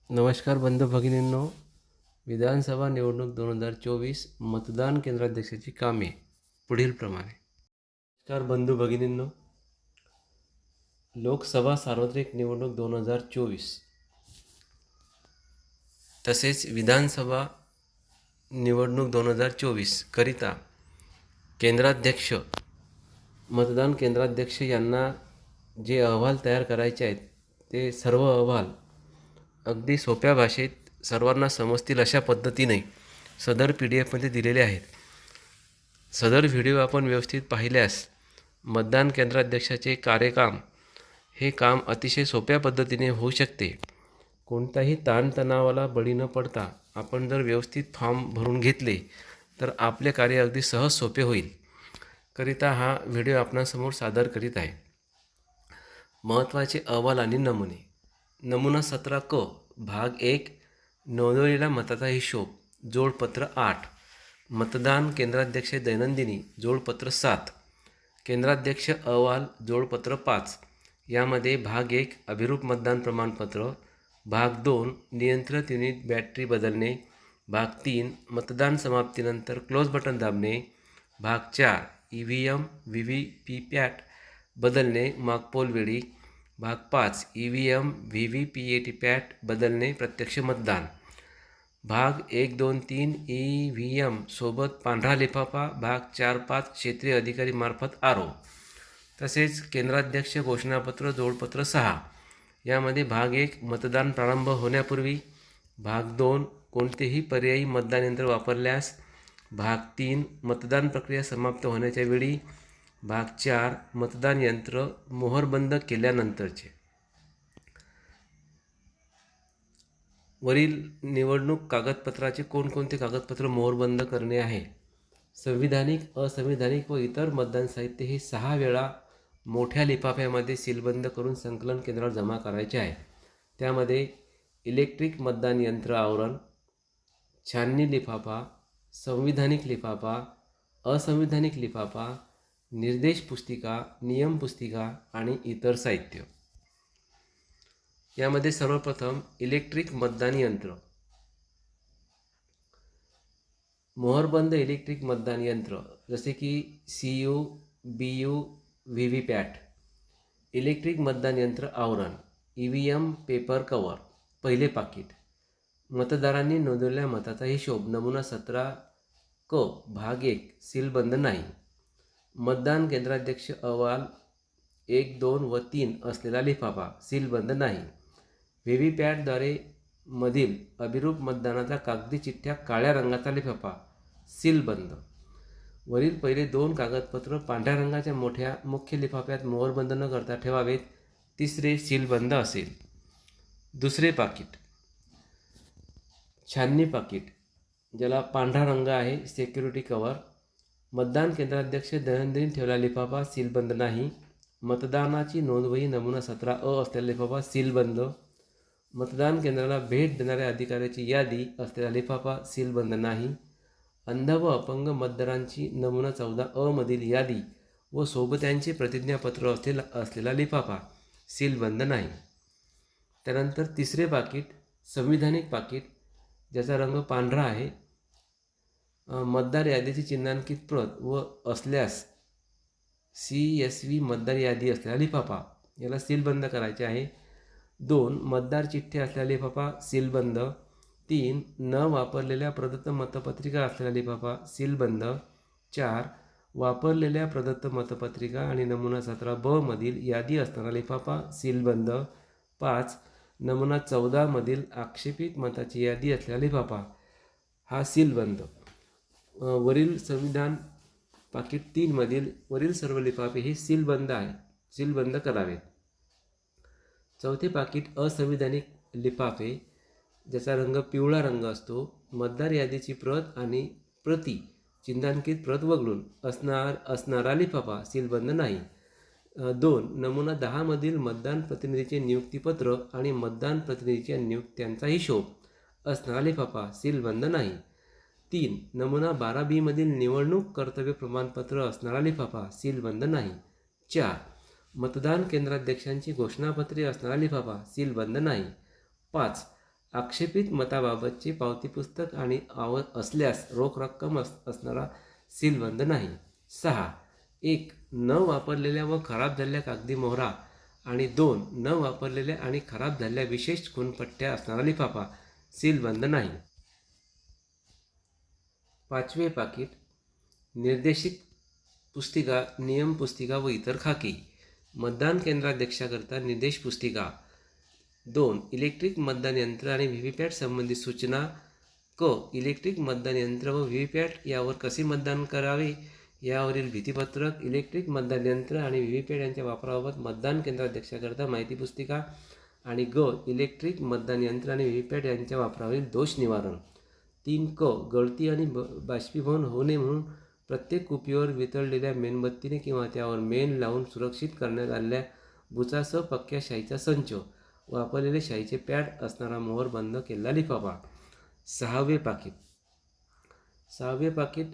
नमस्कार बंधू भगिनींनो, विधानसभा निवडणूक 2024 मतदान केंद्राध्यक्षाची कामे पुढीलप्रमाणे. नमस्कार बंधू भगिनींनो, लोकसभा सार्वत्रिक निवडणूक 2024 तसेच विधानसभा निवडणूक 2024 करिता केंद्राध्यक्ष मतदान केंद्राध्यक्ष यांना जे अहवाल तयार करायचे आहेत ते सर्व अहवाल अगदी सोप्या भाषेत सर्वांना समजतील अशा पद्धतीने सदर PDF मध्ये दिलेले आहेत. सदर व्हिडिओ आपण व्यवस्थित पाहिल्यास मतदान केंद्राध्यक्षाचे कार्यकाम हे काम अतिशय सोप्या पद्धतीने होऊ शकते. कोणताही ताणतणावाला बळी न पडता आपण जर व्यवस्थित फॉर्म भरून घेतले तर आपले कार्य अगदी सहज सोपे होईल. करिता हा व्हिडिओ आपणासमोर सादर करीत आहे. महत्त्वाचे अहवाल आणि नमुने. नमुना 17 क भाग 1 नोंदवलेला मताचा हिशोब जोडपत्र 8. मतदान केंद्राध्यक्ष दैनंदिनी जोडपत्र 7. केंद्राध्यक्ष अहवाल जोडपत्र 5. यामध्ये भाग 1 अभिरूप मतदान प्रमाणपत्र, भाग 2 नियंत्रित युनिट बॅटरी बदलणे, भाग 3 मतदान समाप्तीनंतर क्लोज बटन दाबणे, भाग 4 EVM VVPPAT बदलणे मागपोल वेळी, भाग 5 EVM VVPAT बदलणे प्रत्यक्ष मतदान, भाग 1, 2, 3 EVM सोबत पांढरा लिफाफा, भाग 4, 5 क्षेत्रीय अधिकारी मार्फत RO. तसेच केंद्राध्यक्ष घोषणापत्र जोडपत्र 6. यामध्ये भाग 1 मतदान प्रारंभ होण्यापूर्वी, भाग 2 कोणतेही पर्यायी मतदान यंत्र वापरल्यास, भाग 3 मतदान प्रक्रिया समाप्त होण्याच्या वेळी, भाग 4 मतदान यंत्र मोहरबंद केल्यानंतरचे. वरील निवडणूक कागदपत्राचे कोणकोणते कागदपत्र मोहरबंद करणे आहे. संविधानिक, असंविधानिक व इतर मतदान साहित्य हे 6 वेळा मोठ्या लिफाफ्यामध्ये सीलबंद करून संकलन केंद्रावर जमा करायचे आहे. त्यामध्ये इलेक्ट्रिक मतदान यंत्र आवरण, छाननी लिफाफा, संविधानिक लिफाफा, असंविधानिक लिफाफा, निर्देश पुस्तिका, नियम पुस्तिका आणि इतर साहित्य. यामध्ये सर्वप्रथम इलेक्ट्रिक मतदान यंत्र. मोहरबंद इलेक्ट्रिक मतदान यंत्र जसे की CU, BU, VVPAT. इलेक्ट्रिक मतदान यंत्र आवरण EVM पेपर कव्हर. पहिले पाकिट. मतदारांनी नोंदवलेल्या मताचा हिशोब नमुना 17 क भाग 1 सीलबंद नाही. मतदान केंद्राध्यक्ष अहवाल 1, 2 व 3 असलेला लिफाफा सीलबंद नाही. VVPATद्वारे मधील अभिरूप मतदानाचा कागदी चिठ्ठ्या काळ्या रंगाचा लिफाफा सीलबंद. वरील पहिले 2 कागदपत्र पांढऱ्या रंगाच्या मोठ्या मुख्य लिफाफ्यात मोहरबंद न करता ठेवावेत. तिसरे सीलबंद असेल. दुसरे पाकिट. छाननी पाकिट ज्याला पांढरा रंग आहे, सिक्युरिटी कव्हर. मतदान केंद्राध्यक्ष दैनंदिन ठेवलेला लिफाफा सीलबंद नाही. मतदानाची नोंदवही नमुना 17 अ असलेला लिफाफा सीलबंद. मतदान केंद्राला भेट देणाऱ्या अधिकाऱ्याची यादी असलेला लिफाफा सीलबंद नाही. अंध व अपंग मतदारांची नमुना 14 अ मधील यादी व सोबत्यांचे प्रतिज्ञापत्र असलेला लिफाफा सीलबंद नाही. त्यानंतर तिसरे पाकिट संविधानिक पाकिट ज्याचा रंग पांढरा आहे. मतदार यादीची चिन्हांकित प्रत व असल्यास CSV मतदार यादी असलेला लिफाफा याला सीलबंद करायचे आहे. 2 मतदार चिठ्ठे असलेला लिफाफा सीलबंद. 3 न वापरलेल्या प्रदत्त मतपत्रिका असलेला लिफाफा सीलबंद. 4 वापरलेल्या प्रदत्त मतपत्रिका आणि नमुना 17 ब मधील यादी असणारा लिफाफा सीलबंद. 5 नमुना 14 मधील आक्षेपित मताची यादी असलेला लिफाफा हा सीलबंद. वरील संविधान पाकिट 3 मधील वरील सर्व लिफाफे हे सीलबंद करावेत. चौथे पाकिट असंविधानिक लिफाफे ज्याचा रंग पिवळा रंग असतो. मतदार यादीची प्रत आणि प्रति चिन्हांकित प्रत वगळून असणारा लिफाफा सीलबंद नाही. 2 नमुना 10 मधील मतदान प्रतिनिधीचे नियुक्तीपत्र आणि मतदान प्रतिनिधीच्या नियुक्त्यांचा हिशोब असणारा लिफाफा सीलबंद नाही. 3 नमुना 12B मधील निवडणूक कर्तव्य प्रमाणपत्र असणारा लिफाफा सीलबंद नाही. 4 मतदान केंद्राध्यक्षांची घोषणापत्रे असणारा लिफाफा सीलबंद नाही. 5 आक्षेपित मताबाबतचे पावती पुस्तक आणि असल्यास रोख रक्कम असणारा सीलबंद नाही. 6. 1. न वापरलेल्या व खराब झालेल्या कागदी मोहरा आणि 2. न वापरलेल्या आणि खराब झालेल्या विशेष खूणपट्ट्या असणारा लिफाफा सीलबंद नाही. 5वे पाकीट निर्देशित पुस्तिका, नियम पुस्तिका व इतर खाकी. मतदान केंद्राध्यक्षाकरता निर्देश पुस्तिका. 2. इलेक्ट्रिक मतदान यंत्र आणि व्हीव्हीपॅट संबंधित सूचना. इलेक्ट्रिक मतदान यंत्र व व्हीव्हीपॅट यावर कसे मतदान करावे यावरील भीतीपत्रक. इलेक्ट्रिक मतदान यंत्र आणि व्हीव्हीपॅट यांच्या वापराबाबत मतदान केंद्राध्यक्षाकरता माहिती पुस्तिका. आणि इलेक्ट्रिक मतदान यंत्र आणि व्हीव्हीपॅट यांच्या वापरावरील दोष निवारण. 3. गळती आणि बाष्पीभवन होऊ नये म्हणून प्रत्येक कुपीवर वितळलेल्या मेणबत्तीने किंवा त्यावर मेण लावून सुरक्षित करण्यात आलेल्या बुचासह पक्क्या शाईचा संच. वापरलेले शाईचे पॅड असणारा मोहर बंद केलेला लिफाफा. 6वे पाकीट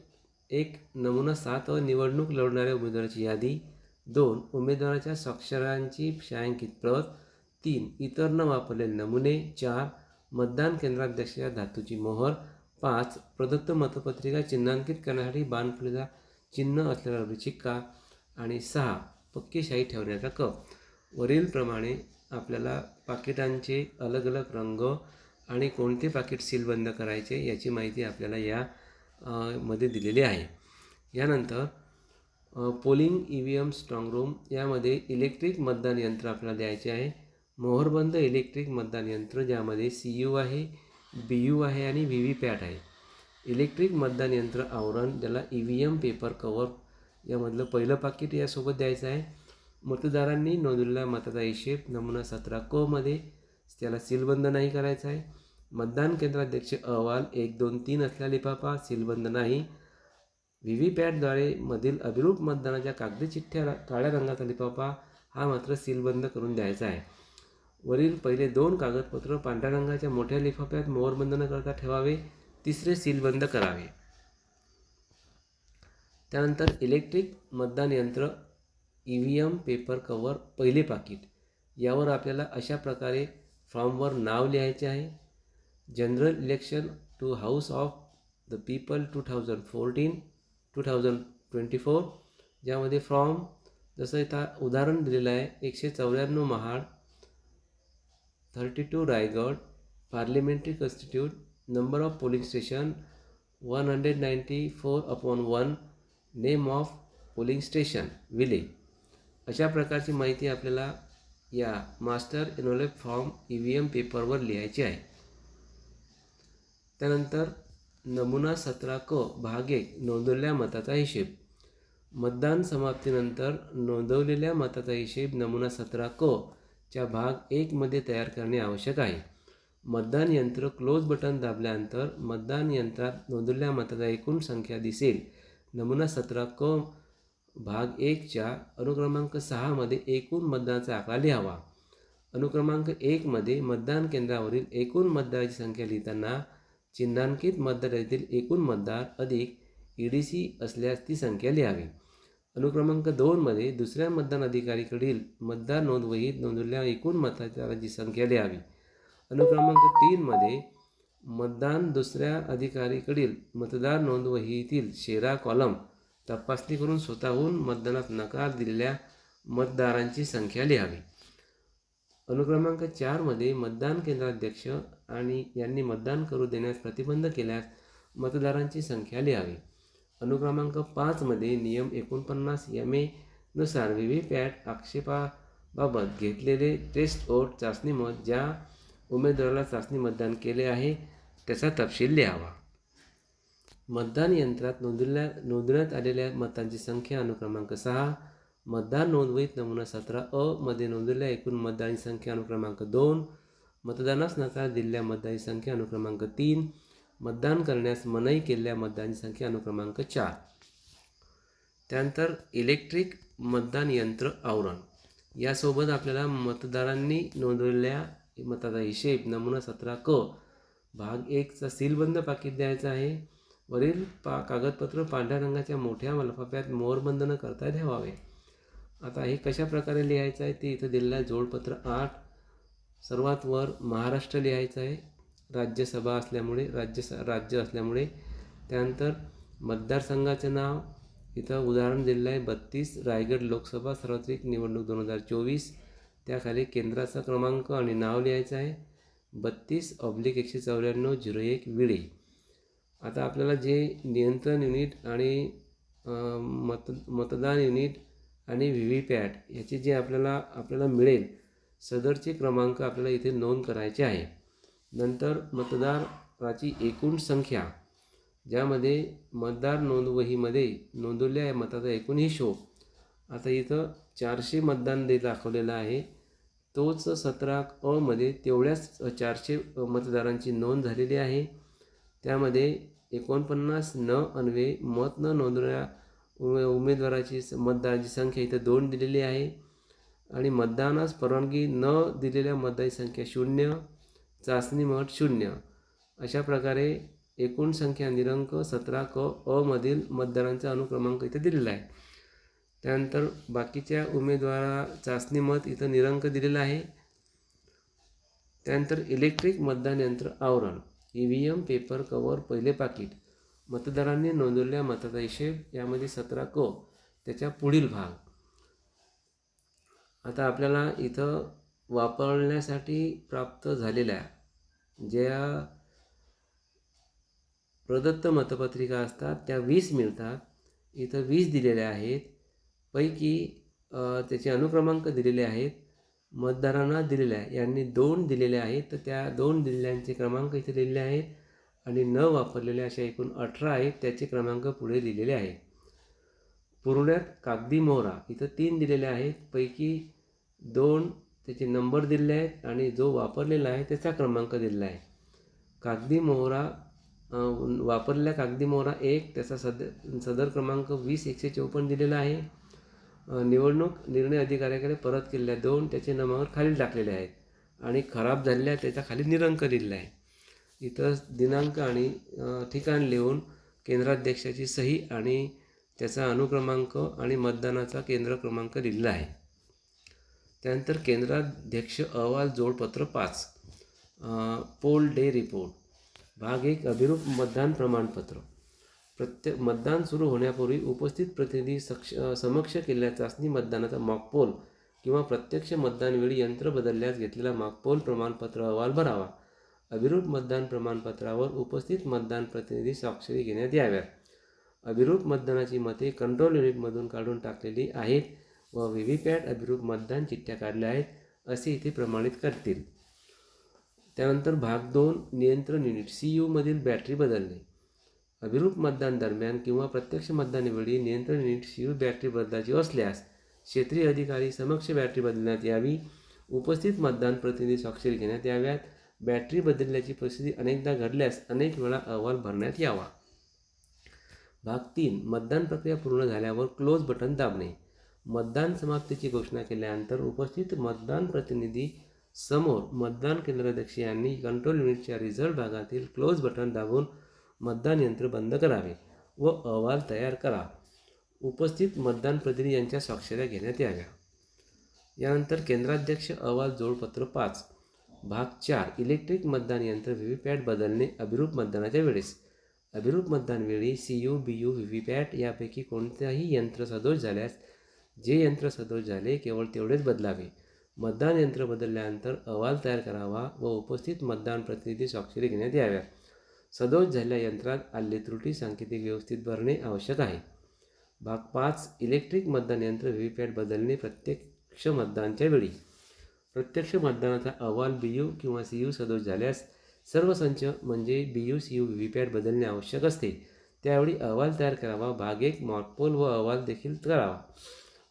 1. नमुना 7 निवडणूक लढवणाऱ्या उमेदवाराची यादी. 2. उमेदवाराच्या स्वाक्षरांची छायांकित प्रत. 3. इतर न वापरलेले नमुने. 4. मतदान केंद्राध्यक्षाच्या धातूची मोहर. 5. प्रदत्त मतपत्रिका चिन्हांकित करण्यासाठी बाणफुलीचा चिन्ह असलेला रुचिका. आणि 6. पक्की शाई ठेवण्याचा कप. वरीलप्रमाणे आपल्याला पाकिटांचे अलग अलग रंग आणि कोणते पाकिट सीलबंद करायचे याची माहिती आपल्याला या मध्ये दिलेली आहे. यानंतर पोलिंग EVM स्ट्रॉंग रूम. यामध्ये इलेक्ट्रिक मतदान यंत्र आपल्याला द्यायचे आहे. मोहरबंद इलेक्ट्रिक मतदान यंत्र ज्यामध्ये CU आहे, BU आहे आणि व्हीव्हीपॅट आहे. इलेक्ट्रिक मतदान यंत्र आवरण ज्याला EVM पेपर कवर यामधलं पहिलं पाकिट यासोबत द्यायचं आहे. मतदारांनी नोंदवलेला मताचा हिशेब नमुना 17 मध्ये त्याला सीलबंद नाही करायचा आहे. मतदान केंद्राध्यक्ष अहवाल 1, 2, 3 असलेला लिफाफा सीलबंद नाही. व्हीव्हीपॅटद्वारे मधील अभिरूप मतदानाच्या कागदी चिठ्ठ्या काळ्या रंगाचा लिफाफा हा मात्र सीलबंद करून द्यायचा आहे. वरील पहिले 2 कागदपत्र पांढऱ्या रंगाच्या मोठ्या लिफाफ्यात मोहरबंद न करता ठेवावे. तिसरे सीलबंद करावे. त्यानंतर इलेक्ट्रिक मतदान यंत्र EVM पेपर कवर पहिले पाकिट. यावर आपल्याला अशा प्रकारे फॉर्मवर नाव लिहायचे आहे. General election to house of the people 2024 ज्यामध्ये फॉर्म जसं इथं उदाहरण दिलेलं आहे 194 Mahad 32 Raigad parliamentary constitute number of polling station 194/1 name of polling station village. अशा प्रकारची माहिती आपल्याला या मास्टर एनव्हलप फॉर्म EVM पेपरवर लिहायची आहे. त्यानंतर नमुना 17 भाग 1 नोंदवलेल्या मताचा हिशेब. मतदान समाप्तीनंतर नोंदवलेल्या मताचा हिशेब नमुना 17 च्या भाग 1 मध्ये तयार करणे आवश्यक आहे. मतदान यंत्र क्लोज बटन दाबल्यानंतर मतदान यंत्रात नोंदवलेल्या मताचा एकूण संख्या दिसेल. नमुना 17 भाग 1 च्या अनुक्रमांक 6 मध्ये एकूण मतदानाचा आकडा लिहावा. अनुक्रमांक 1 मध्ये मतदान केंद्रावरील एकूण मतदाराची संख्या लिहिताना चिन्हांकित मतदारातील एकूण मतदार अधिक EDC असल्यास ती संख्या लिहावी. अनुक्रमांक 2 मध्ये दुसऱ्या मतदान अधिकारीकडील मतदार नोंदवहीत नोंदवलेल्या एकूण मतदाराची संख्या लिहावी. अनुक्रमांक 3 मध्ये मतदान दुसऱ्या अधिकारीकडील मतदार नोंदवहीतील शेरा कॉलम तपासणी करून स्वतःहून मतदानात नकार दिलेल्या मतदारांची संख्या लिहावी. अनुक्रमांक 4 मध्ये मतदान केंद्राध्यक्ष आणि यांनी मतदान करू देण्यास प्रतिबंध केल्यास मतदारांची संख्या लिहावी. अनुक्रमांक 5 मध्ये नियम 49 MA नुसार व्हीव्हीपॅट आक्षेपाबाबत घेतलेले टेस्ट वोट चाचणी मत ज्या उमेदवाराला चाचणी मतदान केले आहे त्याचा तपशील लिहावा. मतदान यंत्रात नोंदवण्यात आलेल्या मतांची संख्या अनुक्रमांक 6. मतदार नोंदवहीत नमुना 17 मध्ये नोंदवलेल्या एकूण मतदारांची संख्या अनुक्रमांक 2. मतदानास नकार दिलेल्या मतदारांची संख्या अनुक्रमांक 3. मतदान करण्यास मनाई केलेल्या मतदारांची संख्या अनुक्रमांक 4. त्यानंतर इलेक्ट्रिक मतदान यंत्र आवरण. यासोबत आपल्याला मतदारांनी नोंदवलेल्या मताचा हिशेब नमुना 17 भाग 1 चा सीलबंद पाकिट द्यायचा आहे. वरील कागदपत्र पांढऱ्या रंगाच्या मोठ्या लिफाफ्यात मोहरबंद न करता ठेवावे. आता हे कशा प्रकारे लिहायचं आहे ते इथं दिलेलं आहे. जोडपत्र 8 सर्वात वर महाराष्ट्र लिहायचं आहे. राज्यसभा असल्यामुळे राज्य असल्यामुळे. त्यानंतर मतदारसंघाचं नाव इथं उदाहरण दिलेलं आहे 32 रायगड लोकसभा सार्वत्रिक निवडणूक 2024. त्याखाली केंद्राचा क्रमांक आणि नाव लिहायचं आहे 32/194/01 विडे. आता आपल्याला जे नियंत्रण युनिट आणि मतदान युनिट आणि व्ही व्ही पॅट याचे जे आपल्याला मिळेल सदरचे क्रमांक आपल्याला इथे नोंद करायचे आहे. नंतर मतदाराची एकूण संख्या ज्यामध्ये मतदार नोंदवहीमध्ये नोंदवलेल्या मताचा एकूण हिशोब. आता इथं 400 मतदान दाखवलेलं आहे. तोच 17 मध्ये तेवढ्याच 400 मतदारांची नोंद झालेली आहे. त्यामध्ये 49 न अन्वये मत न नोंदवलेल्या उमेदवाराची मतदाराची संख्या इथं 2 दिलेली आहे. आणि मतदानास परवानगी न दिलेल्या मतदाराची संख्या 0, चाचणी मत 0. अशा प्रकारे एकूण संख्या निरंक 17 मधील मतदारांचा अनुक्रमांक इथं दिलेला आहे. त्यानंतर बाकीच्या उमेदवारा चाचणी मत इथं निरंक दिलेला आहे. त्यानंतर इलेक्ट्रिक मतदान यंत्र आवरण EVM पेपर कवर पहिले पाकिट मतदारांनी नोंदवलेल्या मताचा हिशेब यामध्ये 17 त्याच्या पुढील भाग. आता आपल्याला इथं वापरण्यासाठी प्राप्त झालेल्या ज्या प्रदत्त मतपत्रिका असतात त्या 20 मिळतात. इथं 20 दिलेल्या आहेत. पैकी त्याचे अनुक्रमांक दिलेले आहेत. मतदारांना दिलेले आहे यांनी 2 दिलेले आहेत तर त्या 2 दिलेल्यांचे क्रमांक इथे दिलेले आहेत. आणि न वापरलेल्या अशा एकूण 18 आहेत त्याचे क्रमांक पुढे दिलेले आहेत. पुरवण्यात कागदी मोहरा इथं 3 दिलेले आहेत. पैकी 2 त्याचे नंबर दिलेले आहेत आणि जो वापरलेला आहे त्याचा क्रमांक दिलेला आहे. कागदी मोहरा वापरलेला कागदी मोहरा 1 त्याचा सदर क्रमांक 20/154 दिलेला आहे. निवडणूक निर्णय अधिकाऱ्याकडे परत केलेल्या 2 त्याचे नंबर खाली टाकलेले आहेत. आणि खराब झालेल्या त्याच्या खाली निरंक दिलेला आहे. इथं दिनांक आणि ठिकाण लिहून केंद्राध्यक्षाची सही आणि त्याचा अनुक्रमांक आणि मतदानाचा केंद्र क्रमांक दिलेला आहे. त्यानंतर केंद्राध्यक्ष अहवाल जोडपत्र 5 पोल डे रिपोर्ट. भाग 1 अभिरूप मतदान प्रमाणपत्र. प्रत्येक मतदान सुरू होण्यापूर्वी उपस्थित प्रतिनिधी समक्ष केलेल्या चाचणी मतदानाचा मॉकपोल किंवा प्रत्यक्ष मतदानवेळी यंत्र बदलल्यास घेतलेला मॉकपोल प्रमाणपत्र अहवाल भरावा. अभिरूप मतदान प्रमाणपत्रावर उपस्थित मतदान प्रतिनिधी स्वाक्षरी घेण्यात याव्यात. अभिरूप मतदानाची मते कंट्रोल युनिटमधून काढून टाकलेली आहेत व व्हीव्हीपॅट अभिरूप मतदान चिठ्ठ्या काढल्या आहेत असे इथे प्रमाणित करतील. त्यानंतर भाग 2 नियंत्रण युनिट CU मधील बॅटरी बदलणे. अभिरूप मतदान दरम्यान किंवा प्रत्यक्ष मतदानावेळी नियंत्रण युनिट CU बॅटरी बदलायची असल्यास क्षेत्रीय अधिकारी समक्ष बॅटरी बदलण्यात यावी. उपस्थित मतदान प्रतिनिधी स्वाक्षरी घेण्यात याव्यात. बॅटरी बदलण्याची परिस्थिती अनेकदा घडल्यास अनेक वेळा अहवाल भरण्यात यावा. भाग 3 मतदान प्रक्रिया पूर्ण झाल्यावर क्लोज बटन दाबणे. मतदान समाप्तीची घोषणा केल्यानंतर उपस्थित मतदान प्रतिनिधी समोर मतदान केंद्राध्यक्ष यांनी कंट्रोल युनिटच्या रिझल्ट भागातील क्लोज बटन दाबून मतदान यंत्र बंद करावे व अहवाल तयार करा. उपस्थित मतदान प्रतिनिधी यांच्या स्वाक्षऱ्या घेण्यात याव्या. यानंतर केंद्राध्यक्ष अहवाल जोडपत्र 5 भाग 4 इलेक्ट्रिक मतदान यंत्र व्हीव्हीपॅट बदलणे अभिरूप मतदानाच्या वेळेस. अभिरूप मतदान वेळी CU BU व्हीव्हीपॅट यापैकी कोणत्याही यंत्र सदोष झाल्यास जे यंत्र सदोष झाले केवळ तेवढेच बदलावे. मतदान यंत्र बदलल्यानंतर अहवाल तयार करावा व उपस्थित मतदान प्रतिनिधी स्वाक्षरी घेण्यात याव्या. सदोष झालेल्या यंत्रात आलेली त्रुटी सांकेतिक व्यवस्थित भरणे आवश्यक आहे. भाग 5 इलेक्ट्रिक मतदान यंत्र व्हीव्हीपॅट बदलणे प्रत्यक्ष मतदानाच्या वेळी. प्रत्यक्ष मतदानाचा अहवाल BU किंवा CU सदोष झाल्यास सर्व संच म्हणजे BU CU व्हीव्हीपॅट बदलणे आवश्यक असते. त्यावेळी अहवाल तयार करावा. भाग 1 मॉकपोल व अहवाल देखील करावा.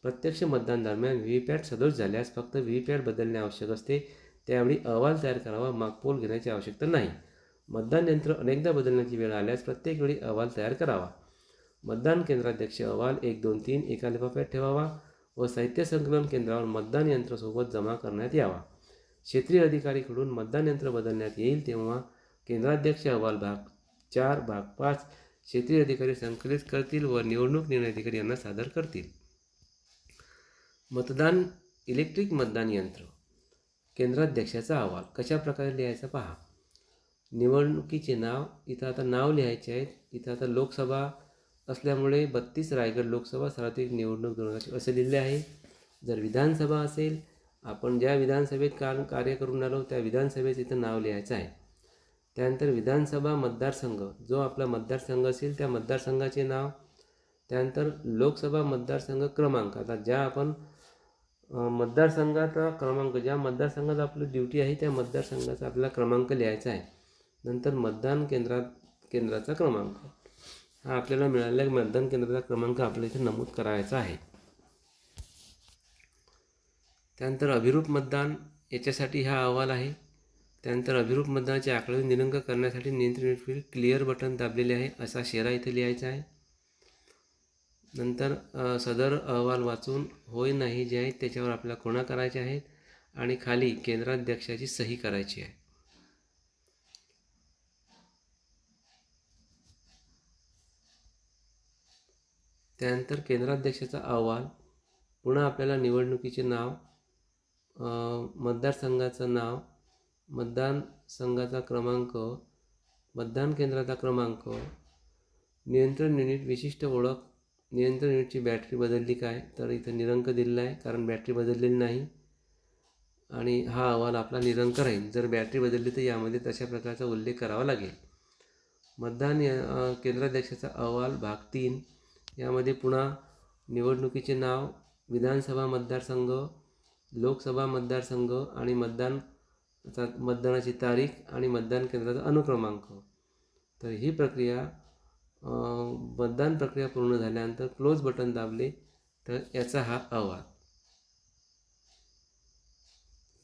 प्रत्यक्ष मतदान दरम्यान व्हीव्हीपॅट सदोष झाल्यास फक्त व्हीव्हीपॅट बदलणे आवश्यक असते. त्यावेळी अहवाल तयार करावा. मॉकपोल घेण्याची आवश्यकता नाही. मतदान यंत्र अनेकदा बदलण्याची वेळ आल्यास प्रत्येक वेळी अहवाल तयार करावा. मतदान केंद्राध्यक्ष अहवाल 1, 2, 3 एका लिफाफ्यात ठेवावा व साहित्य संकलन केंद्रावर मतदान यंत्रासोबत जमा करण्यात यावा. क्षेत्रीय अधिकारीकडून मतदान यंत्र बदलण्यात येईल तेव्हा केंद्राध्यक्ष अहवाल भाग 4 भाग 5 क्षेत्रीय अधिकारी संकलित करतील व निवडणूक निर्णय अधिकारी यांना सादर करतील. मतदान इलेक्ट्रिक मतदान यंत्र केंद्राध्यक्षाचा अहवाल कशा प्रकारे लिहायचा पहा. निवडणुकीचे नाव इथं आता नाव लिहायचे आहेत. इथं आता लोकसभा असल्यामुळे 32 रायगड लोकसभा सार्वत्रिक निवडणूक 2024 असे लिहिलेले आहे. जर विधानसभा असेल, आपण ज्या विधानसभेत कार्य करून आलो त्या विधानसभेचं इथं नाव लिहायचं आहे. त्यानंतर विधानसभा मतदारसंघ, जो आपला मतदारसंघ असेल त्या मतदारसंघाचे नाव. त्यानंतर लोकसभा मतदारसंघ क्रमांक, आता ज्या आपण मतदारसंघाचा क्रमांक, ज्या मतदारसंघात आपली ड्युटी आहे त्या मतदारसंघाचा आपल्याला क्रमांक लिहायचा आहे. नंतर मतदान केंद्राचा क्रमांक, हा आपल्याला मिळालेला मतदान केंद्राचा क्रमांक आपल्या इथे नमूद करायचा आहे. त्यानंतर अभिरूप मतदान, याच्यासाठी हा अहवाल आहे. त्यानंतर अभिरूप मतदानाचे आकडेवारी निरंक करण्यासाठी नियंत्रण क्लिअर बटन दाबलेले आहे असा शेरा इथे लिहायचा आहे. नंतर सदर अहवाल वाचून होय नाही जे आहेत त्याच्यावर आपल्याला खुणा करायच्या आहेत आणि खाली केंद्राध्यक्षाची सही करायची आहे. त्यानंतर केंद्राध्यक्षाचा अहवाल, पुन्हा आपल्याला निवडणुकीचे नाव, मतदारसंघाचं नाव, मतदानसंघाचा क्रमांक, मतदान केंद्राचा क्रमांक, नियंत्रण युनिट विशिष्ट ओळख, नियंत्रण युनिटची बॅटरी बदलली काय, तर इथं निरंक दिलेला आहे कारण बॅटरी बदललेली नाही आणि हा अहवाल आपला निरंक राहील. जर बॅटरी बदलली तर यामध्ये तशा प्रकारचा उल्लेख करावा लागेल. मतदान केंद्राध्यक्षाचा अहवाल भाग 3, यामध्ये पुन्हा निवडणुकीचे नाव, विधानसभा मतदारसंघ, लोकसभा मतदारसंघ आणि मतदानाची तारीख आणि मतदान केंद्राचा अनुक्रमांक. तर ही प्रक्रिया, मतदान प्रक्रिया पूर्ण झाल्यानंतर क्लोज बटन दाबले तर याचा हा अहवाल.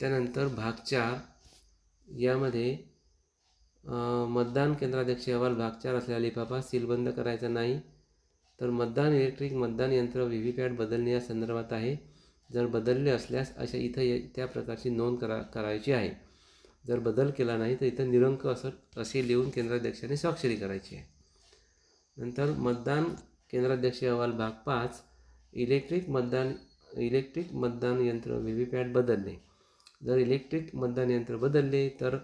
त्यानंतर भाग 4, यामध्ये मतदान केंद्राध्यक्ष अहवाल भाग 4 असलेला लिफाफा सीलबंद करायचा नाही. तर मतदान इलेक्ट्रिक मतदान यंत्र व्हीव्हीपॅट बदलणे या संदर्भात आहे. जर बदलले असल्यास इथं त्या प्रकारची नोंद करायची आहे. जर बदल केला नाही तर इथं निरंक असे लिहून केंद्राध्यक्षाने स्वाक्षरी करायची आहे. नंतर मतदान केंद्राध्यक्ष अहवाल भाग 5, इलेक्ट्रिक मतदान यंत्र व्हीव्हीपॅट बदलणे. जर इलेक्ट्रिक मतदान यंत्र बदलले तर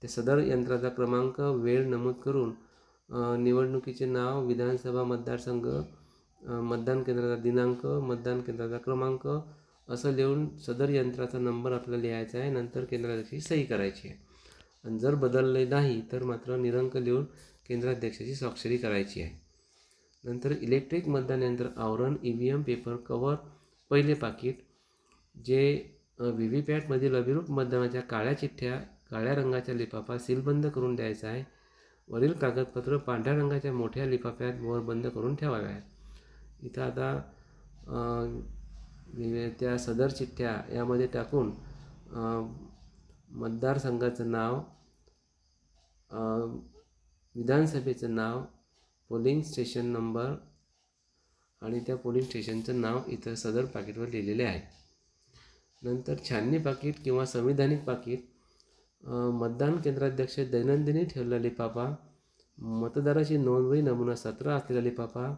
ते सदर यंत्राचा क्रमांक, वेळ नमूद करून निवडणुकीचे नाव, विधानसभा मतदारसंघ, मतदान केंद्राचा दिनांक, मतदान केंद्राचा क्रमांक असं लिहून सदर यंत्राचा नंबर आपल्याला लिहायचा आहे. नंतर केंद्राध्यक्षाची सही करायची आहे आणि जर बदलले नाही तर मात्र निरंक लिहून केंद्राध्यक्षाची स्वाक्षरी करायची आहे. नंतर इलेक्ट्रिक मतदान यंत्र आवरण, EVM पेपर कव्हर, पहिले पाकिट, जे व्हीव्हीपॅटमधील अभिरूप मतदानाच्या काळ्या चिठ्ठ्या, काळ्या रंगाचा लिफाफा सीलबंद करून द्यायचा आहे. वरील कागदपत्र पांढऱ्या रंगाच्या मोठ्या लिफाफ्यात वर बंद करून ठेवाव्या आहेत. इथं आता त्या सदर चिठ्ठ्या यामध्ये टाकून मतदारसंघाचं नाव, विधानसभेचं नाव, पोलिंग स्टेशन नंबर आणि त्या पोलिंग स्टेशनचं नाव इथं सदर पाकिटवर लिहिलेले आहे. नंतर छाननी पाकिट किंवा संविधानिक पाकिट, मतदान केंद्राध्यक्ष दैनंदिनी ठेवलेला लिफाफा, मतदाराची नोंदवही नमुना 17 असलेला लिफाफा,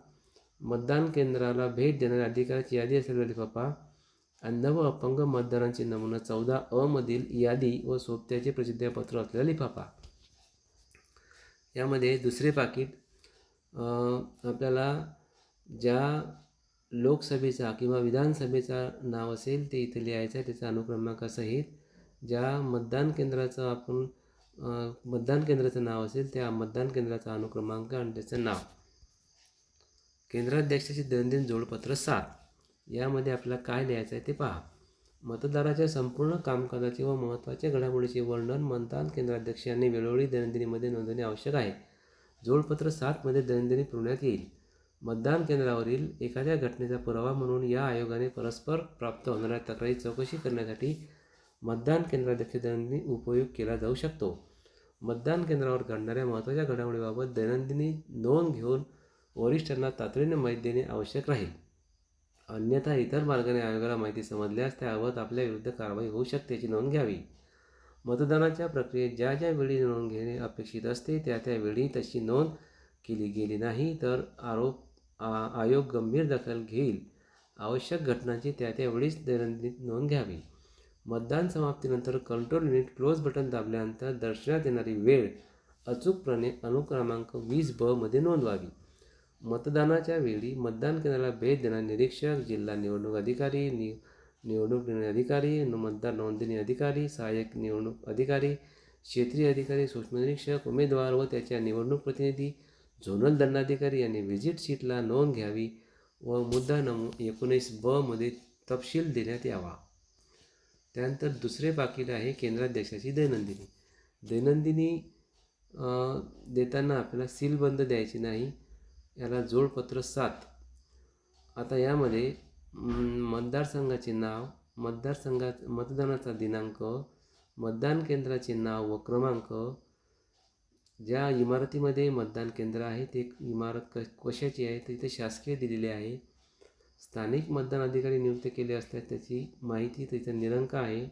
मतदान केंद्राला भेट देणाऱ्या अधिकाऱ्याची यादी असलेला लिफाफा, अंध व अपंग मतदारांची नमुना 14 मधील यादी व सोबत्याचे प्रसिद्धीपत्र असलेला लिफाफा. यामध्ये दुसरे पाकिट, आपल्याला ज्या लोकसभेचा किंवा विधानसभेचा नाव असेल ते इथे लिहायचं आहे, त्याचा अनुक्रमांकासहित. ज्या मतदान केंद्राचं नाव असेल त्या मतदान केंद्राचा अनुक्रमांक आणि त्याचं नाव. केंद्राध्यक्षाचे दैनंदिन जोडपत्र 7, यामध्ये आपल्याला काय लिहायचं आहे ते पहा. मतदाराच्या संपूर्ण कामकाजाचे व महत्त्वाच्या घडामोडीचे वर्णन मतदान केंद्राध्यक्ष यांनी वेळोवेळी दैनंदिनीमध्ये नोंदवणे आवश्यक आहे. जोडपत्र 7 मध्ये दैनंदिनी पुरवण्यात येईल. मतदान केंद्रावरील एखाद्या घटनेचा पुरावा म्हणून या आयोगाने परस्पर प्राप्त होणाऱ्या तक्रारी चौकशी करण्यासाठी मतदान केंद्राध्यक्ष दैनंदिनी उपयोग केला जाऊ शकतो. मतदान केंद्रावर घडणाऱ्या महत्त्वाच्या घडामोडीबाबत दैनंदिनी नोंद घेऊन वरिष्ठांना तातडीने माहिती देणे आवश्यक राहील. अन्यथा इतर मार्गाने आयोगाला माहिती समजल्यास त्याबाबत आपल्या विरुद्ध कारवाई होऊ शकते याची नोंद घ्यावी. मतदानाच्या प्रक्रियेत ज्या वेळी नोंद घेणे अपेक्षित असते त्या वेळी तशी नोंद केली गेली नाही तर आयोग गंभीर दखल घेईल. आवश्यक घटनांची त्या वेळीच दैनंदिनीत नोंद घ्यावी. मतदान समाप्तीनंतर कंट्रोल युनिट क्लोज बटन दाबल्यानंतर दर्शनात येणारी वेळ अचूकपणे अनुक्रमांक 20 ब मध्ये नोंदवावी. मतदानाच्या वेळी मतदान केंद्राला भेट देणारे निरीक्षक, जिल्हा निवडणूक अधिकारी, निवडणूक निर्णय अधिकारी, मतदार नोंदणी अधिकारी, सहाय्यक निवडणूक अधिकारी, क्षेत्रीय अधिकारी, सूक्ष्म निरीक्षक, उमेदवार व त्याच्या निवडणूक प्रतिनिधी, झोनल दंडाधिकारी यांनी व्हिजिट शीटला नोंद घ्यावी व मुद्दा 19 ब मध्ये तपशील देण्यात यावा. त्यानंतर दुसरे पाकीट आहे केंद्राध्यक्षाची दैनंदिनी. दैनंदिनी देताना आपल्याला सीलबंद द्यायची नाही. याला जोडपत्र 7. आता यामध्ये मतदारसंघाचे नाव, मतदानाचा दिनांक, मतदान केंद्राचे नाव व क्रमांक, ज्या इमारतीमध्ये मतदान केंद्र आहे ते इमारत कशाची आहे ते इथे शासकीय दिलेले आहे. स्थानिक मतदान अधिकारी नियुक्त केले असतात त्याची माहिती तिथे निरंक आहे.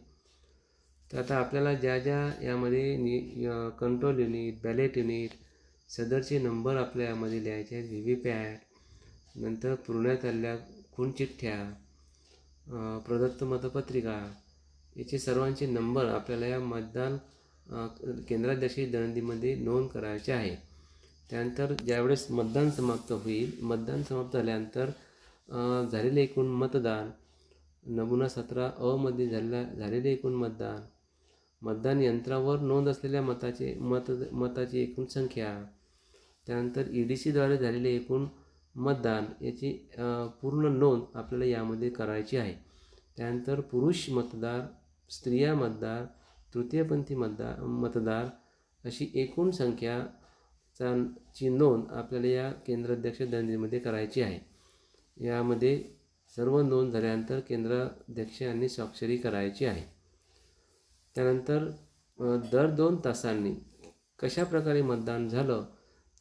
तर आता आपल्याला ज्या ज्या यामध्ये कंट्रोल युनिट, बॅलेट युनिट, सदरचे नंबर आपल्या यामध्ये लिहायचे आहेत. व्हीव्हीपॅट, नंतर पुरवण्यात आलेल्या खूणचिठ्ठ्या, प्रदत्त मतपत्रिका, याचे सर्वांचे नंबर आपल्याला या मतदान केंद्राध्यक्षी दैनंदिनीमध्ये नोंद करायचे आहे. त्यानंतर ज्यावेळेस मतदान समाप्त होईल, मतदान समाप्त झाल्यानंतर झालेले एकूण मतदान, नमुना 17 अ मध्ये झालेले एकूण मतदान, मतदान यंत्रावर नोंद असलेल्या मताची एकूण संख्या, त्यानंतर EDCद्वारे झालेले एकूण मतदान याची पूर्ण नोंद आपल्याला यामध्ये करायची आहे. त्यानंतर पुरुष मतदार, स्त्रिया मतदार, तृतीयपंथी मतदार अशी एकूण संख्याची नोंद आपल्याला या केंद्राध्यक्ष दैनंदिनीमध्ये करायची आहे. यामध्ये सर्व नोंद झाल्यानंतर केंद्राध्यक्ष यांनी स्वाक्षरी करायची आहे. त्यानंतर दर 2 तासांनी कशा प्रकारे मतदान झालं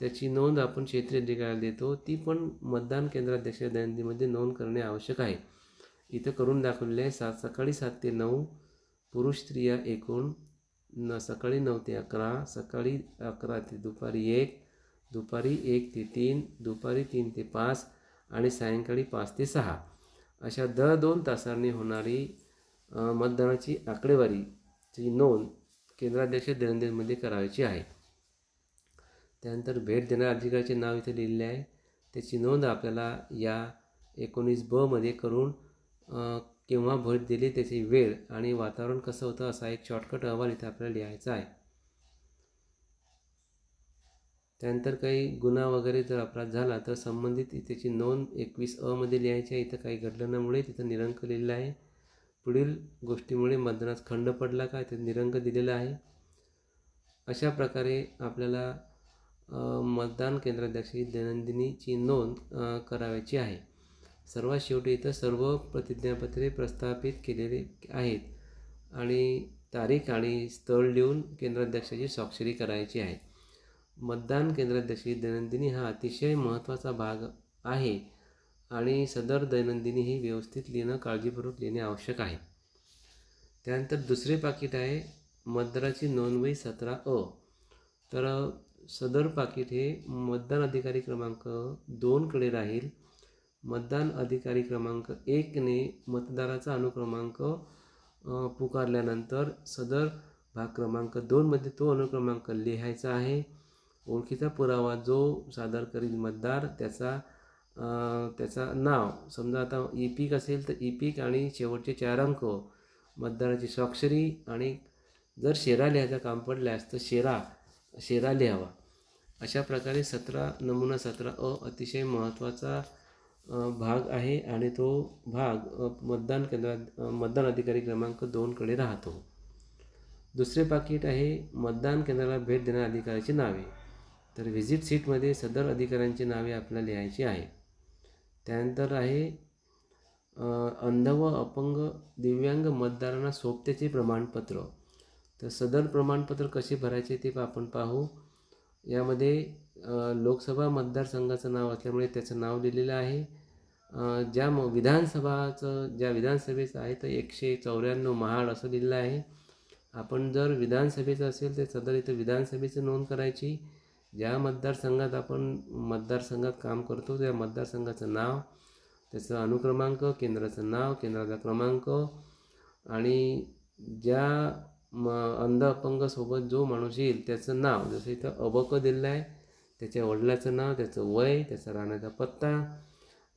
त्याची नोंद आपण क्षेत्रीय अधिकाऱ्याला देतो. ती पण मतदान केंद्राध्यक्ष दैनंदिनीमध्ये नोंद करणे आवश्यक आहे. इथं करून दाखवलेले आहे. सकाळी 7 ते 9 पुरुष स्त्रिया एकूण, सकाळी 9 ते 11, सकाळी 11 ते दुपारी 1, दुपारी 1 ते 3, दुपारी 3 ते 5 आणि सायंकाळी 5 ते 6 अशा दर 2 तासांनी होणारी मतदानाची आकडेवारीची नोंद केंद्राध्यक्ष दैनंदिनीमध्ये करायची आहे. त्यानंतर भेट देणाऱ्या अधिकाऱ्याचे नाव इथे लिहिलेले आहे. त्याची नोंद आपल्याला या 19 ब मध्ये करून केव्हा भेट दिली, त्याची वेळ आणि वातावरण कसं होतं असा एक शॉर्टकट अहवाल इथे आपल्याला लिहायचा आहे. त्यानंतर काही गुन्हा वगैरे जर अपराध झाला तर संबंधित त्याची नोंद 21 अ मध्ये लिहायची आहे. इथं काही घडल्यामुळे तिथं निरंक लिहिलेला आहे. पुढील गोष्टीमुळे मतदानात खंड पडला का ते निरंक दिलेला आहे. अशा प्रकारे आपल्याला मतदान केंद्राध्यक्षी दैनंदिनीची नोंद करावयाची आहे. सर्वात शेवटी इथं सर्व प्रतिज्ञापत्रे प्रस्थापित केलेले आहेत आणि तारीख आणि स्थळ लिहून केंद्राध्यक्षाची स्वाक्षरी करायची आहे. मतदान केंद्राध्यक्षी दैनंदिनी हा अतिशय महत्त्वाचा भाग आहे आणि सदर दैनंदिनी ही व्यवस्थित लिहिणं, काळजीपूर्वक लिहिणे आवश्यक आहे. त्यानंतर दुसरे पाकीट आहे मतदाराची नोंदवही 17 अ. तर सदर पाकीट हे मतदान अधिकारी क्रमांक 2 कडे राहील. मतदान अधिकारी क्रमांक 1 ने मतदाराचा अनुक्रमांक पुकारल्यानंतर सदर भाग क्रमांक 2 मध्ये तो अनुक्रमांक लिहायचा आहे. ओळखीचा पुरावा जो सादर करील मतदार त्याचा नाव, समजा आता EPIC असेल तर EPIC आणि शेवटचे 4 अंक, मतदाराची स्वाक्षरी आणि जर शेरा लिहायचं काम पडल्यास तर शेरा लिहावा. अशा प्रकारे नमुना 17 अ अतिशय महत्त्वाचा भाग आहे आणि तो भाग मतदान अधिकारी क्रमांक 2 कडे राहतो. दुसरे पाकीट आहे मतदान केंद्राला भेट देणाऱ्या अधिकाऱ्याची नावे. तर व्हिजिट शीटमध्ये सदर अधिकाऱ्यांची नावे आपल्याला लिहायची आहे. त्यानंतर आहे अंध व अपंग दिव्यांग मतदारांना सोबत्याचे प्रमाणपत्र. तर सदर प्रमाणपत्र कसे भरायचे ते आपण पाहू. यामध्ये लोकसभा मतदारसंघाचं नाव असल्यामुळे त्याचं नाव लिहिलेलं आहे. ज्या विधानसभेचं आहे तर 194 महाड असं लिहिलेलं आहे. आपण जर विधानसभेचं असेल तर सदर इथं विधानसभेचं नोंद करायची. ज्या मतदारसंघात आपण मतदारसंघात काम करतो त्या मतदारसंघाचं नाव, त्याचं अनुक्रमांक, केंद्राचं नाव, केंद्राचा क्रमांक आणि ज्या अंध अपंग सोबत जो माणूस येईल त्याचं नाव, जसं इथं अबक दिलेलं आहे, त्याच्या वडिलाचं नाव, त्याचं वय, त्याचा राहण्याचा पत्ता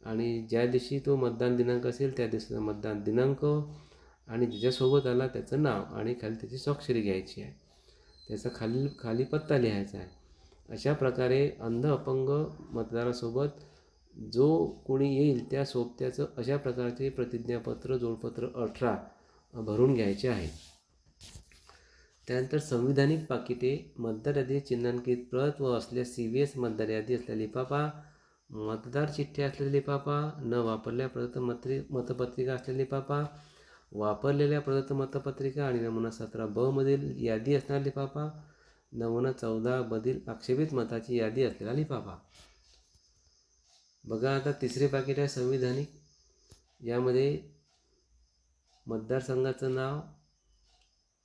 आणि ज्या दिवशी तो मतदान दिनांक असेल त्या दिवशीचा मतदान दिनांक आणि ज्याच्यासोबत आला त्याचं नाव आणि खाली त्याची स्वाक्षरी घ्यायची आहे, त्याचा खाली पत्ता लिहायचा आहे. अशा प्रकारे अंध अपंग मतदारासोबत जो कोणी येईल त्या सोबत्याचं अशा प्रकारचे प्रतिज्ञापत्र जोडपत्र 18 भरून घ्यायचे आहे. त्यानंतर संविधानिक पाकिटे, मतदार यादी चिन्हांकित प्रत व असल्यास CVS मतदार यादी असलेला लिफाफा, मतदार चिठ्ठ्या असलेला लिफाफा, न वापरलेल्या प्रदत्त मतपत्रिका असलेला लिफाफा, वापरलेल्या प्रदत्त मतपत्रिका आणि नमुना 17 मधील यादी असणारा लिफाफा, नमुना 14 मधील आक्षेपित मताची यादी असलेला लिफाफा. बघा आता तिसरे पाकिट आहे संविधानिक. यामध्ये मतदारसंघाचं नाव,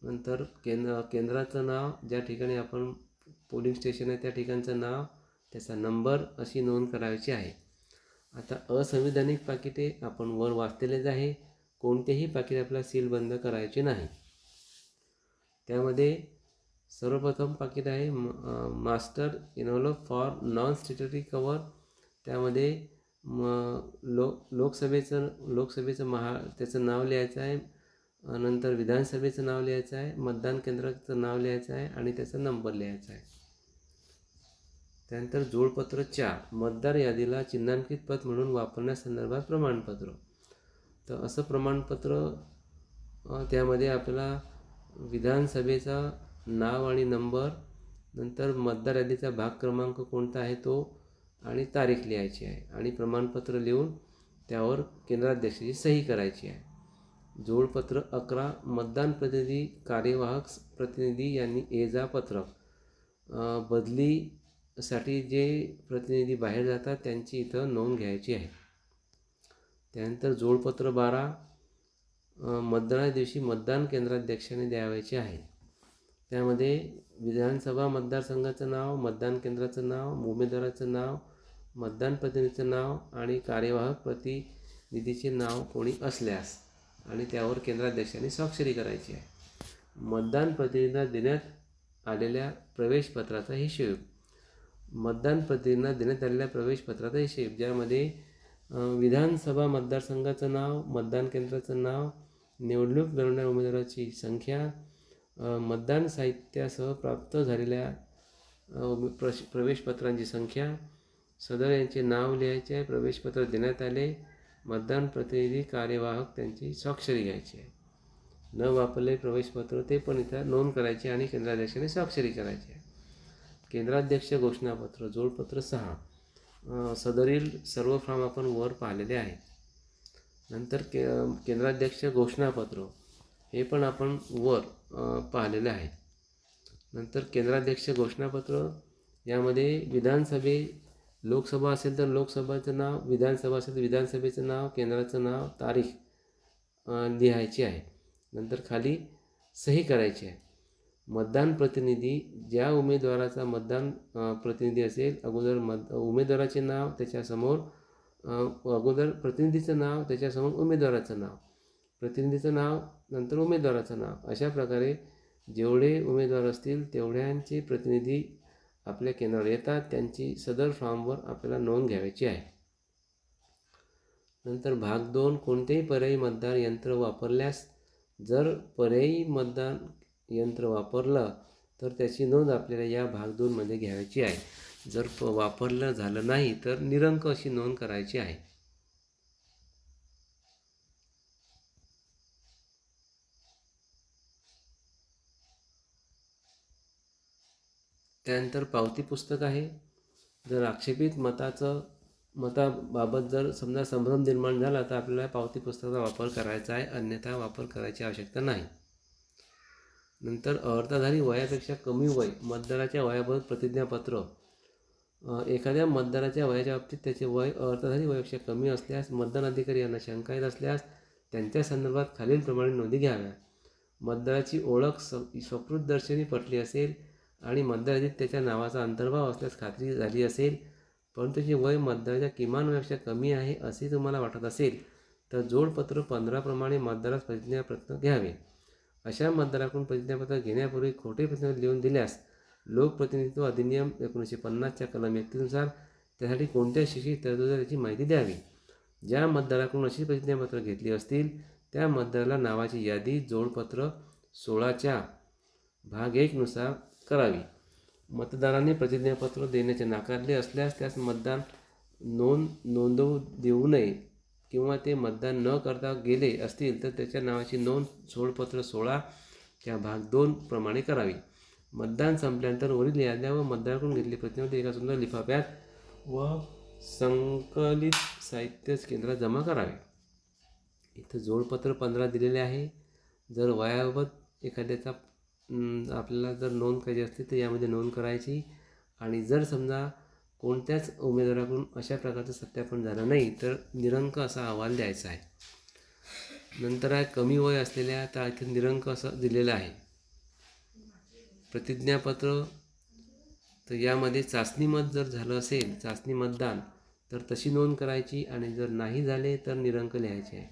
नंतर केंद्राचं नाव, ज्या ठिकाणी आपण पोलिंग स्टेशन आहे त्या ठिकाणचं नाव, त्याचा नंबर अशी नोंद करायची आहे. आता असंविधानिक पाकिटे आपण वर वाचलेलेच आहे. कोणतेही पाकिट आपल्याला सीलबंद करायचे नाही. त्यामध्ये सर्वप्रथम पाकिट आहे master involve for non statutory cover. त्यामध्ये लोकसभेचं त्याचं नाव लिहायचं आहे, नंतर विधानसभेचं नाव लिहायचं आहे, मतदान केंद्राचं नाव लिहायचं आहे आणि त्याचा नंबर लिहायचा आहे. त्यानंतर जोडपत्र 4, मतदार यादीला चिन्हांकित पद म्हणून वापरण्यासंदर्भात प्रमाणपत्र. तर असं प्रमाणपत्र त्यामध्ये आपल्याला विधानसभेचा नाव आणि नंबर, नंतर मतदार यादीचा भाग क्रमांक कोणता आहे तो आणि तारीख लिहायची आहे आणि प्रमाणपत्र लिहून त्यावर केंद्राध्यक्षाची सही करायची आहे. जोडपत्र 11, मतदान प्रतिनिधी, कार्यवाहक प्रतिनिधी यांनी ये-जा पत्रक. बदलीसाठी जे प्रतिनिधी बाहेर जातात त्यांची इथं नोंद घ्यायची आहे. त्यानंतर जोडपत्र 12, मतदाना दिवशी मतदान केंद्राध्यक्षाने द्यावायचे आहे. त्यामध्ये विधानसभा मतदारसंघाचं नाव, मतदान केंद्राचं नाव, उमेदवाराचं नाव, मतदान प्रतिनिधीचं नाव आणि कार्यवाहक प्रतिनिधीचे नाव कोणी असल्यास आणि त्यावर केंद्राध्यक्षाने स्वाक्षरी करायची आहे. मतदान प्रतिनिधींना देण्यात आलेल्या प्रवेशपत्राचा हिशेब. मतदान प्रतिनिधींना देण्यात आलेल्या प्रवेशपत्राचा हिशेब, ज्यामध्ये विधानसभा मतदारसंघाचं नाव, मतदान केंद्राचं नाव, निवडणूक लढवणाऱ्या उमेदवाराची संख्या, मतदान साहित्यासह प्राप्त झालेल्या प्रवेशपत्रांची संख्या, सदर यांचे नाव लिहायचे आहे, प्रवेशपत्र देण्यात आले, मतदान प्रतिनिधी, कार्यवाहक त्यांची स्वाक्षरी घ्यायची आहे. न वापरले प्रवेशपत्र ते पण इथं नोंद करायचे आणि केंद्राध्यक्षाने स्वाक्षरी करायची आहे. केंद्राध्यक्ष घोषणापत्र जोडपत्र 6, सदरील सर्व फॉर्म आपण वर पाहिलेले आहेत. नंतर केंद्राध्यक्ष घोषणापत्र हे पण आपण वर पाहिलेले आहे. नंतर केंद्राध्यक्ष घोषणापत्र यामध्ये लोकसभा असेल तर लोकसभेचं नाव, विधानसभा असेल तर विधानसभेचं नाव, केंद्राचं नाव, तारीख लिहायची आहे. नंतर खाली सही करायची आहे. मतदान प्रतिनिधी, ज्या उमेदवाराचा मतदान प्रतिनिधी असेल, अगोदर उमेदवाराचे नाव, त्याच्यासमोर अगोदर प्रतिनिधीचं नाव, त्याच्यासमोर उमेदवाराचं नाव, प्रतिनिधीचं नाव, नंतर उमेदवाराचं नाव. अशा प्रकारे जेवढे उमेदवार असतील तेवढ्यांचे प्रतिनिधी आपल्या केंद्रावर येतात, त्यांची सदर फॉर्मवर आपल्याला नोंद घ्यायची आहे. नंतर भाग 2, कोणतेही पर्यायी मतदान यंत्र वापरल्यास. जर पर्यायी मतदान यंत्र वापरलं तर त्याची नोंद आपल्याला या भाग 2 मध्ये घ्यायची आहे. जर वापरलं झालं नाही तर निरंक अशी नोंद करायची आहे. त्यानंतर पावती पुस्तक आहे. जर आक्षेपित मताबाबत जर समजा संभ्रम निर्माण झाला तर आपल्याला पावती पुस्तकाचा वापर करायचा आहे, अन्यथा वापर करायची आवश्यकता नाही. नंतर अर्हताधारी वयापेक्षा कमी वय, मतदाराच्या वयाबाबत प्रतिज्ञापत्र. एखाद्या मतदाराच्या वयाच्या बाबतीत त्याचे वय अर्हताधारी वयापेक्षा कमी असल्यास मतदान अधिकारी यांना शंका येत असल्यास त्यांच्या संदर्भात खालीलप्रमाणे नोंदी घ्याव्या. मतदाराची ओळख सकृतदर्शनी पटली असेल आणि मतदार यादीत त्याच्या नावाचा अंतर्भाव असल्यास खात्री झाली असेल, परंतु त्याचे वय मतदाराच्या किमान वयापेक्षा कमी आहे असे तुम्हाला वाटत असेल तर जोडपत्र 15 प्रमाणे मतदारास प्रतिज्ञापत्र घ्यावे. अशा मतदाराकडून प्रतिज्ञापत्र घेण्यापूर्वी खोटे प्रतिज्ञापत्र लिहून दिल्यास लोकप्रतिनिधित्व अधिनियम 1950च्या कलम 31 नुसार त्यासाठी कोणत्या शिक्षेची तरतूद आहे त्याची माहिती द्यावी. ज्या मतदाराकडून अशी प्रतिज्ञापत्र घेतली असतील त्या मतदाराला नावाची यादी जोडपत्र 16च्या भाग 1 नुसार करावी. मतदाराने प्रतिज्ञापत्र देण्याचे नाकारले असल्यास त्यास मतदान नोंदवू देऊ नये किंवा ते मतदान न करता गेले असतील तर त्याच्या नावाची नोंद जोडपत्र 16च्या भाग 2 प्रमाणे करावी. मतदान संपल्यानंतर वरील याद्या व मतदाराकडून घेतलेली प्रतिज्ञापत्र एका सुंदर लिफाफ्यात व संकलित साहित्य केंद्रात जमा करावे. इथं जोडपत्र 15 दिलेले आहे. जर वयाबाबत एखाद्याचा आपल्याला जर नोंद करायची असते तर यामध्ये नोंद करायची. आणि जर समजा कोणत्याच उमेदवाराकडून अशा प्रकारचं सत्यापन झालं नाही तर निरंक असा अहवाल द्यायचा आहे. नंतर आहे कमी वय असलेल्या तर इथे निरंक असं दिलेलं आहे. प्रतिज्ञापत्र तर यामध्ये चाचणी मत जर झालं असेल चाचणी मतदान तर तशी नोंद करायची आणि जर नाही झाले तर निरंक लिहायचे आहे.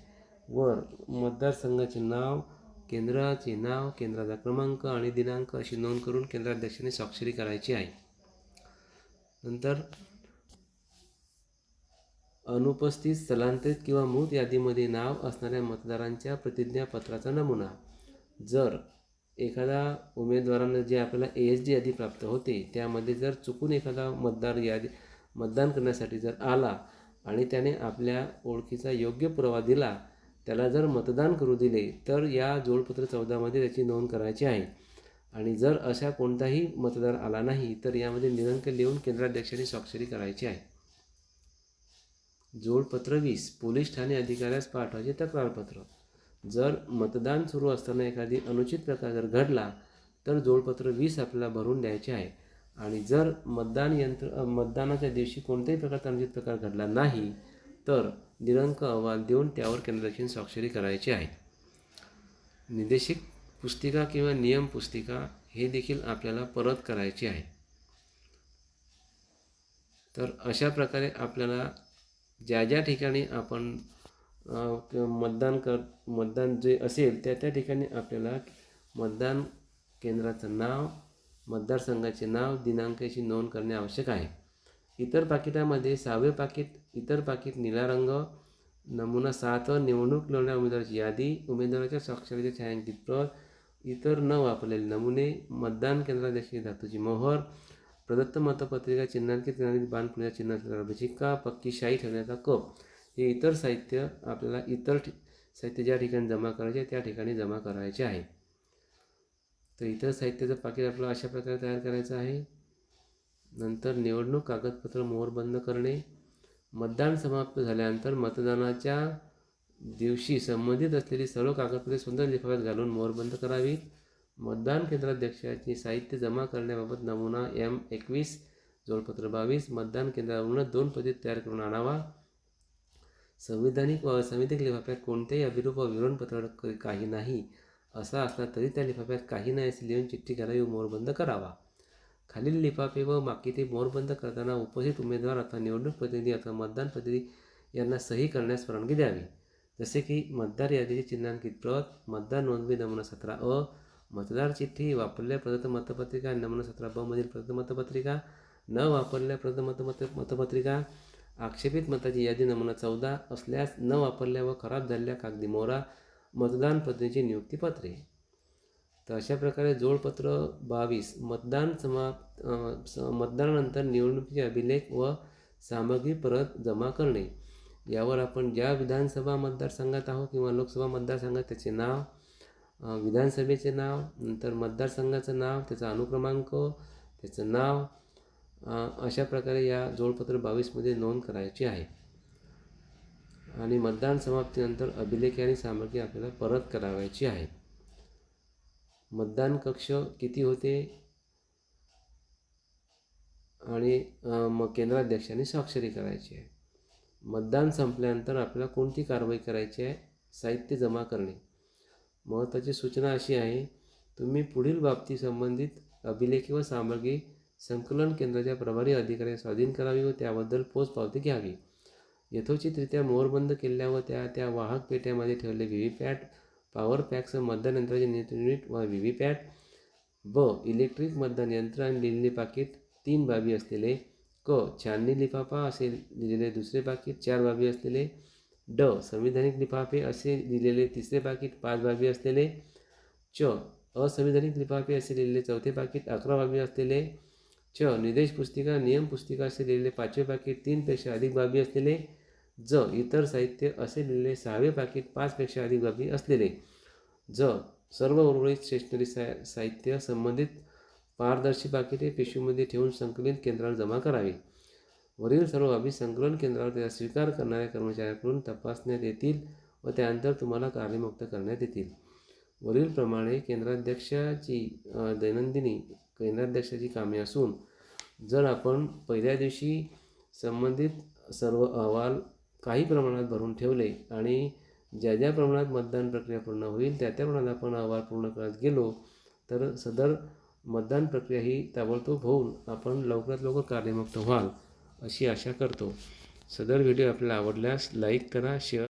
वर मतदारसंघाचे नाव, केंद्राचे नाव, केंद्राचा क्रमांक आणि दिनांक अशी नोंद करून केंद्राध्यक्षाने स्वाक्षरी करायची आहे. नंतर अनुपस्थित, स्थलांतरित किंवा मृत यादीमध्ये नाव असणाऱ्या मतदारांच्या प्रतिज्ञापत्राचा नमुना. जर एखादा उमेदवारांना जे आपल्याला ASD यादी प्राप्त होते त्यामध्ये जर चुकून एखादा मतदान करण्यासाठी जर आला आणि त्याने आपल्या ओळखीचा योग्य पुरावा दिला, त्याला जर मतदान करू दिले तर या जोडपत्र 14मध्ये त्याची नोंद करायची आहे. आणि जर अशा कोणताही मतदार आला नाही तर यामध्ये निरंक लिहून केंद्राध्यक्षांनी स्वाक्षरी करायची आहे. जोडपत्र 20 पोलीस ठाणे अधिकाऱ्यास पाठवायचे तक्रारपत्र. जर मतदान सुरू असताना एखादी अनुचित प्रकार जर घडला तर जोडपत्र 20 आपल्याला भरून द्यायचे आहे. आणि जर मतदानाच्या दिवशी कोणत्याही प्रकारचा अनुचित प्रकार घडला नाही तर निरंक अहवाल देऊन त्यावर केंद्राध्यक्षांनी स्वाक्षरी करायची आहे. निर्देशिक पुस्तिका किंवा नियम पुस्तिका हे देखील आपल्याला परत करायची आहे. तर अशा प्रकारे आपल्याला ज्या ज्या ठिकाणी आपण मतदान जे असेल त्या ठिकाणी आपल्याला मतदान केंद्राचं नाव, मतदारसंघाचे नाव, दिनांकाची नोंद करणे आवश्यक आहे. इतर पाकिटामध्ये 6वे पाकिट, इतर पाकिट निळा रंग, नमुना 7 निवडणूक लढणाऱ्या उमेदवाराची यादी, उमेदवाराच्या स्वाक्षरीचे छायांकित प्रत, इतर न वापरलेले नमुने, मतदान केंद्राध्यक्षाची धातूची मोहर, प्रदत्त मतपत्रिका, चिन्हांकित करणारी बाणपुण्याचा चिन्ह असलेला शिक्का, पक्की शाई ठेवण्याचा कप हे इतर साहित्य आपल्याला साहित्य ज्या ठिकाणी जमा करायचे त्या ठिकाणी जमा करायचे आहे. तर इतर साहित्याचं पाकिट आपल्याला अशा प्रकारे तयार करायचं आहे. नंतर निवडणूक कागदपत्र मोहरबंद करणे. मतदान समाप्त झाल्यानंतर मतदानाच्या दिवशी संबंधित असलेली सर्व कागदपत्रे सुंदर लिफाफ्यात घालून मोहरबंद करावी. मतदान केंद्राध्यक्षाची साहित्य जमा करण्याबाबत नमुना M21 जोडपत्र 22 मतदान केंद्रावरून 2 प्रती तयार करून आणावा. संविधानिक व असंविधानिक लिफाफ्यात कोणत्याही अभिरूप व विवरणपत्र काही नाही असा असला तरी त्या लिफाफ्यात काही नाही असे लिहून चिठ्ठी घालावी व मोहरबंद करावा. खालील लिफाफे व माकिते मोहरबंद करताना उपस्थित उमेदवार अथवा निवडणूक प्रतिनिधी अथवा मतदान प्रतिनिधी यांना सही करण्यास परवानगी द्यावी. जसे की मतदार यादीची चिन्हांकित प्रत, मतदार नोंदणी नमुना 17A, मतदार चिठ्ठी, वापरलेल्या प्रदत्त मतपत्रिका, नमुना 17B मधील प्रदत्त मतपत्रिका, न वापरलेल्या प्रदत्त मतपत्रिका, आक्षेपित मताची यादी नमुना 14 असल्यास न वापरल्या व खराब झालेल्या कागदी मोहरा, मतदान प्रतिनिधीची नियुक्तीपत्रे. तर अशा प्रकारे जोडपत्र 22 मतदानानंतर निवडणुकीचे अभिलेख व सामग्री परत जमा करणे. यावर आपण ज्या विधानसभा मतदारसंघात आहोत किंवा लोकसभा मतदारसंघात त्याचे नाव, विधानसभेचे नाव, नंतर मतदारसंघाचं नाव, त्याचा अनुक्रमांक, त्याचं नाव अशा प्रकारे या जोडपत्र 22मध्ये नोंद करायची आहे. आणि मतदान समाप्तीनंतर अभिलेख आणि सामग्री आपल्याला परत करावायची आहे. मतदान कक्ष किती होते आणि केंद्राध्यक्षांनी स्वाक्षरी करायची आहे. मतदान संपल्यानंतर आपल्याला कोणती कारवाई करायची आहे? साहित्य जमा करणे. महत्त्वाची सूचना अशी आहे, तुम्ही पुढील बाबती संबंधित अभिलेख व सामग्री संकलन केंद्राच्या प्रभारी अधिकारी स्वाधीन करावी व त्याबद्दल पोचपावती घ्यावी. यथोचितरित्या मोहरबंद केलेल्या व त्या वाहक पेट्यामध्ये ठेवलेले व्हीव्हीपॅट पॉवर पॅकसह मतदान यंत्राचे नियंत्रण युनिट व व्हीव्हीपॅट. ब. इलेक्ट्रिक मतदान यंत्र आणि लिहिलेले पाकिट 3 बाबी असलेले. क. छाननी लिफाफा असे लिहिलेले दुसरे पाकिट 4 बाबी असलेले. ड. संविधानिक लिफाफे असे लिहिलेले तिसरे पाकिट 5 बाबी असलेले. च. असंविधानिक लिफाफे असे लिहिलेले चौथे पाकिट 11 बाबी असलेले. च. निर्देश पुस्तिका नियम पुस्तिका असे लिहिलेले 5वे पाकिट 3पेक्षा अधिक बाबी असलेले. ज. इतर साहित्य असे लिहिलेले 6वे पाकिट 5पेक्षा अधिक बाबी असलेले. ज. सर्व उर्वरित स्टेशनरी साहित्य संबंधित पारदर्शी पाकिटे पिशवीमध्ये ठेवून संकलित केंद्रावर जमा करावे. वरील सर्व बाबी संकलन केंद्रावर त्याचा स्वीकार करणाऱ्या कर्मचाऱ्याकडून तपासण्यात येतील व त्यानंतर तुम्हाला कार्यमुक्त करण्यात येतील. वरीलप्रमाणे दैनंदिनी केंद्राध्यक्षाची कामे असून जर आपण पहिल्या दिवशी संबंधित सर्व अहवाल काही प्रमाणात भरून ठेवले आणि ज्या ज्या प्रमाणात मतदान प्रक्रिया पूर्ण होईल त्या प्रमाणात आपण अहवाल पूर्ण करत गेलो तर सदर मतदान प्रक्रिया ही ताबडतोब होऊन आपण लवकरात लवकर कार्यमुक्त व्हाल अशी आशा करतो. सदर व्हिडिओ आपल्याला आवडल्यास लाईक करा, शेअर